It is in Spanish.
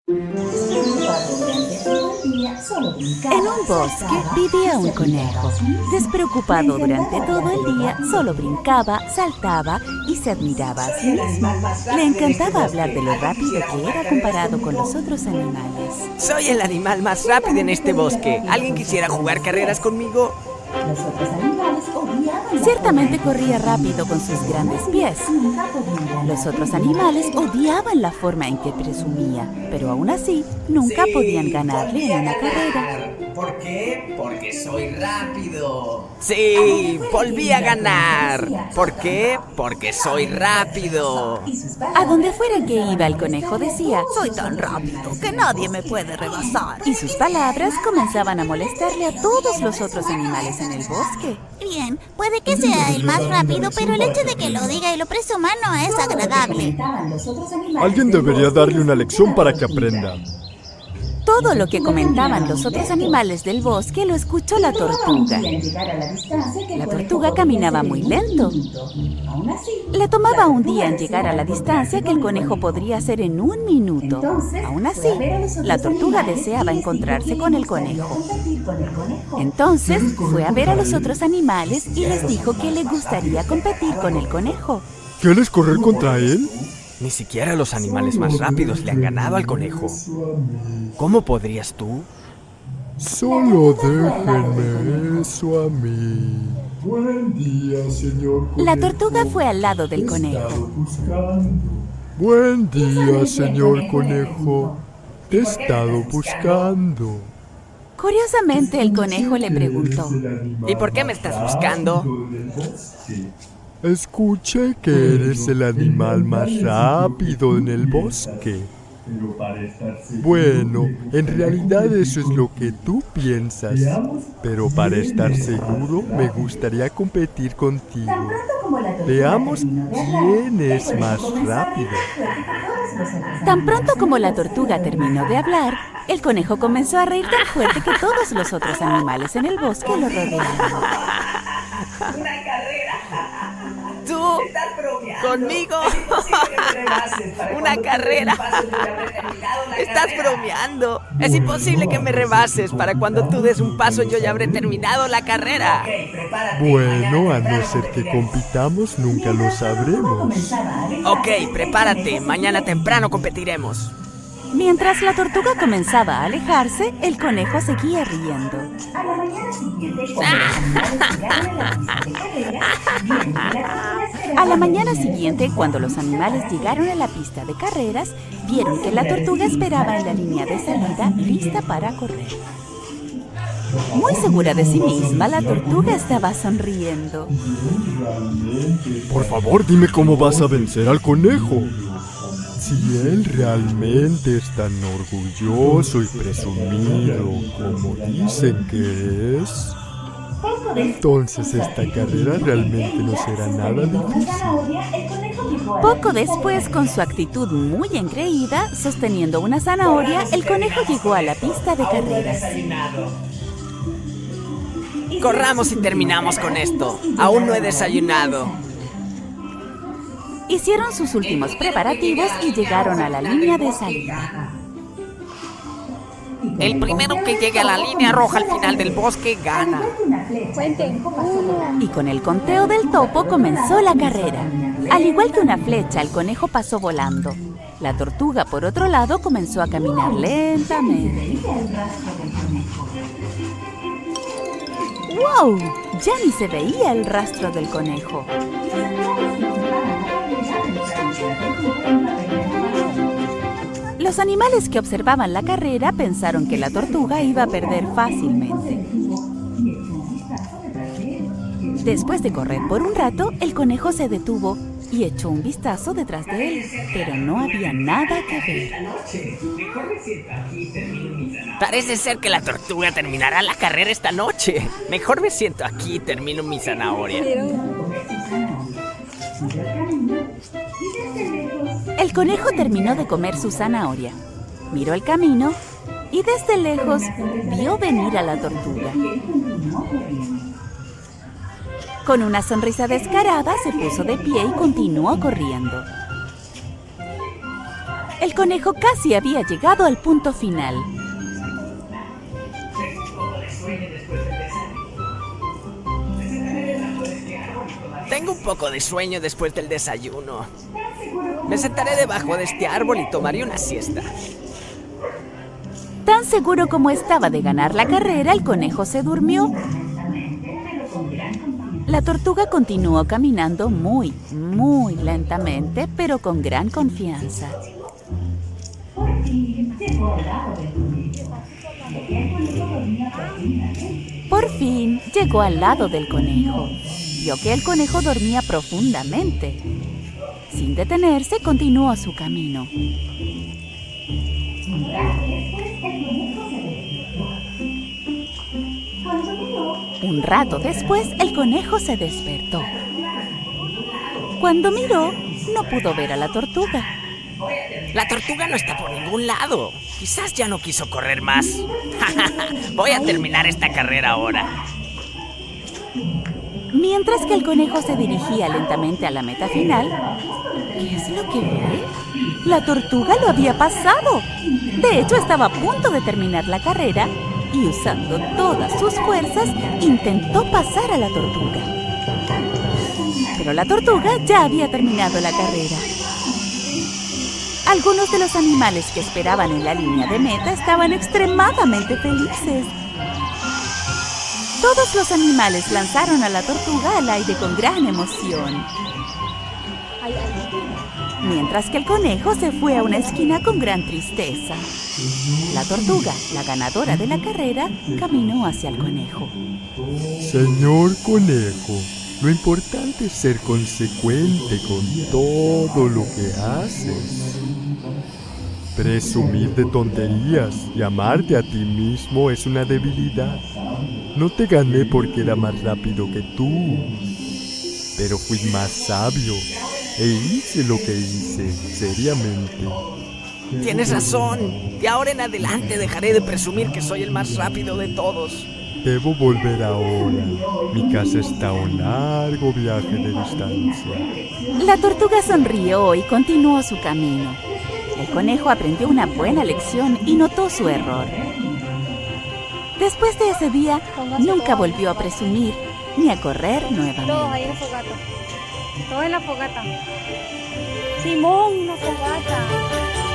En un bosque vivía un conejo. Despreocupado durante todo el día, solo brincaba, saltaba y se admiraba a sí mismo. Le encantaba hablar de lo rápido que era comparado con los otros animales. Soy el animal más rápido en este bosque. ¿Alguien quisiera jugar carreras conmigo? Los otros animales ciertamente corría rápido con sus grandes pies. Los otros animales odiaban la forma en que presumía, pero aún así nunca podían ganarle en una carrera. ¿Por qué? Porque soy rápido. Sí, volví a ganar. ¿Por qué? Porque soy rápido. A donde fuera que iba, el conejo decía: soy tan rápido que nadie me puede rebasar. Y sus palabras comenzaban a molestarle a todos los otros animales en el bosque. Bien, puede que sea el más rápido, pero el hecho de que lo diga y lo presuma no es agradable. Alguien debería darle una lección para que aprenda. Todo lo que comentaban los otros animales del bosque lo escuchó la tortuga. La tortuga caminaba muy lento. Le tomaba un día en llegar a la distancia que el conejo podría hacer en 1 minuto. Aún así, la tortuga deseaba encontrarse con el conejo. Entonces, fue a ver a los otros animales y les dijo que le gustaría competir con el conejo. ¿Quieres correr contra él? Ni siquiera los animales más rápidos le han ganado al conejo. ¿Cómo podrías tú? Solo déjenme eso a mí. Buen día, señor conejo. La tortuga fue al lado del conejo. Buen día, señor conejo. Te he estado buscando. Curiosamente, el conejo le preguntó: ¿Y por qué me estás buscando? Escuché que eres el animal más rápido en el bosque. Bueno, en realidad eso es lo que tú piensas. Pero para estar seguro, me gustaría competir contigo. Veamos quién es más rápido. Tan pronto como la tortuga terminó de hablar, el conejo comenzó a reír tan fuerte que todos los otros animales en el bosque lo rodearon. ¡Una carrera! ¿Tú? ¿Estás bromeando? ¿Conmigo? ¿Una carrera? Estás bromeando. Es imposible que me rebases. Para cuando tú des un paso yo ya habré terminado la carrera. Bueno, a no ser que compitamos, nunca lo sabremos. Ok, prepárate. Mañana temprano competiremos. Mientras la tortuga comenzaba a alejarse, el conejo seguía riendo. A la mañana siguiente, cuando los animales llegaron a la pista de carreras, vieron que la tortuga esperaba en la línea de salida, lista para correr. Muy segura de sí misma, la tortuga estaba sonriendo. Por favor, dime cómo vas a vencer al conejo. Si él realmente es tan orgulloso y presumido como dicen que es, entonces esta carrera realmente no será nada difícil. Poco después, con su actitud muy engreída, sosteniendo una zanahoria, el conejo llegó a la pista de carreras. Corramos y terminamos con esto. Aún no he desayunado. Hicieron sus últimos preparativos y llegaron a la línea de salida. El primero que llegue a la línea roja al final del bosque gana. Y con el conteo del topo comenzó la carrera. Al igual que una flecha, el conejo pasó volando. La tortuga, por otro lado, comenzó a caminar lentamente. ¡Wow! Ya ni se veía el rastro del conejo. Los animales que observaban la carrera pensaron que la tortuga iba a perder fácilmente. Después de correr por un rato, el conejo se detuvo y echó un vistazo detrás de él, pero no había nada que ver. Parece ser que la tortuga terminará la carrera esta noche. Mejor me siento aquí y termino mi zanahoria. El conejo terminó de comer su zanahoria, miró el camino y desde lejos vio venir a la tortuga. Con una sonrisa descarada se puso de pie y continuó corriendo. El conejo casi había llegado al punto final. Tengo un poco de sueño después del desayuno. Me sentaré debajo de este árbol y tomaré una siesta. Tan seguro como estaba de ganar la carrera, el conejo se durmió. La tortuga continuó caminando muy, muy lentamente, pero con gran confianza. Por fin llegó al lado del conejo. Vio que el conejo dormía profundamente. Sin detenerse, continuó su camino. Un rato después, el conejo se despertó. Cuando miró, no pudo ver a la tortuga. La tortuga no está por ningún lado. Quizás ya no quiso correr más. Voy a terminar esta carrera ahora. Mientras que el conejo se dirigía lentamente a la meta final, ¿qué es lo que ve? La tortuga lo había pasado. De hecho, estaba a punto de terminar la carrera y, usando todas sus fuerzas, intentó pasar a la tortuga. Pero la tortuga ya había terminado la carrera. Algunos de los animales que esperaban en la línea de meta estaban extremadamente felices. Todos los animales lanzaron a la tortuga al aire con gran emoción. Mientras que el conejo se fue a una esquina con gran tristeza. La tortuga, la ganadora de la carrera, caminó hacia el conejo. Señor conejo, lo importante es ser consecuente con todo lo que haces. Presumir de tonterías y amarte a ti mismo es una debilidad. No te gané porque era más rápido que tú, pero fui más sabio e hice lo que hice seriamente. Tienes razón. De ahora en adelante dejaré de presumir que soy el más rápido de todos. Debo volver ahora. Mi casa está a un largo viaje de distancia. La tortuga sonrió y continuó su camino. El conejo aprendió una buena lección y notó su error. Después de ese día, nunca volvió a presumir ni a correr nuevamente. Todos ahí en la fogata. Todos en la fogata. Simón, una fogata.